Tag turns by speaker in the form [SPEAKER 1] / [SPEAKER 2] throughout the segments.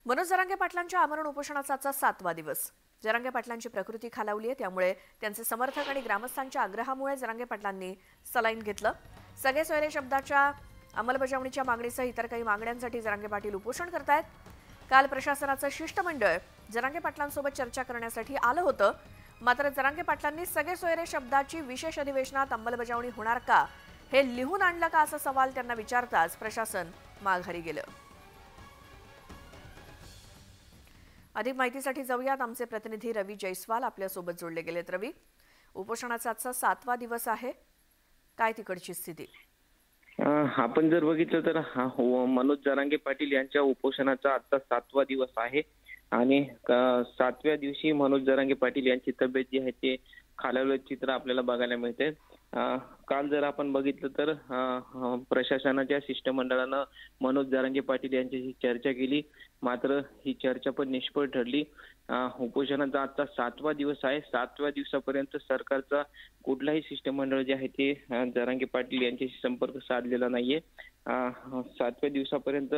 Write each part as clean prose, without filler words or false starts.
[SPEAKER 1] मनोज जरांगे पाटलांच्या आमरण उपोषणाचा आजचा 7वा दिवस। जरांगे पाटलांची प्रकृती खालावली आहे, त्यामुळे त्यांचे समर्थक आणि ग्रामस्थांच्या आग्रहामुळे जरांगे पाटलांनी सलाईन घेतलं। सगळे सोयरे शब्दाच्या अंमलबजावणीच्या मागणीसह इतर काही मागण्यांसाठी जरांगे पाटील उपोषण करतायत। काल प्रशासनाचं शिष्टमंडळ जरांगे पाटलांसोबत चर्चा करण्यासाठी आलं होतं, मात्र जरांगे पाटलांनी सगळे सोयरे शब्दाची विशेष अधिवेशनात अंमलबजावणी होणार का हे लिहून आणलं का असा सवाल त्यांना विचारताच प्रशासन माघारी गेलं। अधिक माहितीसाठी जाऊयात, आमचे प्रतिनिधी रवी जयस्वाल आपल्या सोबत जोडले गेलेत। रवी, उपोषणाचा आजचा 7वा दिवस आहे, काय तिकडची स्थिती?
[SPEAKER 2] आपण जर बघितलं तर मनोज जरांगे पाटील यांच्या उपोषणाचा आजचा 7वा दिवस आहे आणि 7व्या दिवशी मनोज जरांगे पाटील यांची तब्येत जी आहे ते खालावलेलं चित्र आपल्याला बघायला मिळते। काल जर आपण बघितलं तर प्रशासनाच्या शिष्टमंडळानं मनोज जरांगे पाटील यांच्याशी चर्चा केली, मात्र ही चर्चा पण निष्फळ ठरली। उपोषणाचा आजचा 7वा दिवस आहे। 7व्या दिवसापर्यंत सरकारचा कुठलाही शिष्टमंडळ जे आहे ते जरांगे पाटील यांच्याशी संपर्क साधलेला नाहीये। 7व्या दिवसापर्यंत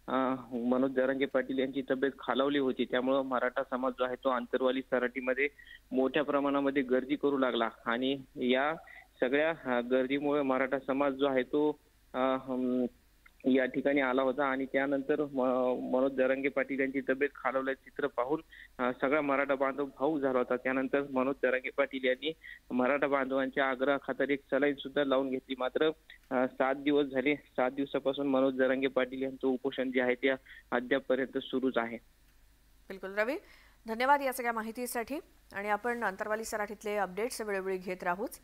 [SPEAKER 2] मनोज जरांगे पाटील यांची तब्येत खालावली होती, त्यामुळे मराठा समाज जो आहे तो आंतरवाली सराटीमध्ये मोठ्या प्रमाणामध्ये गर्दी करू लागला आणि या सगळ्या गर्दीमुळे मराठा समाज जो आहे तो या ठिकाणी आला होता आणि त्यानंतर मनोज जरांगे पाटील यांची तब्येत खालावल्याचे चित्र पाहून सगळा मराठा बांधव भाऊक झाला होता। त्यानंतर मनोज जरांगे पाटील यांनी मराठा बांधवांच्या आग्रहाखातर एक सलाईन सुद्धा लावून घेतली, मात्र 7 दिवस झाले। 7 दिवसापासून मनोज जरांगे पाटील यांचं उपोषण जे आहे ते अद्यापपर्यंत सुरूच आहे।
[SPEAKER 1] बिलकुल रवी, धन्यवाद या सगळ्या माहितीसाठी आणि आपण अंतरवाली सराटीतले अपडेट्स वेळोवेळी घेत राहूच।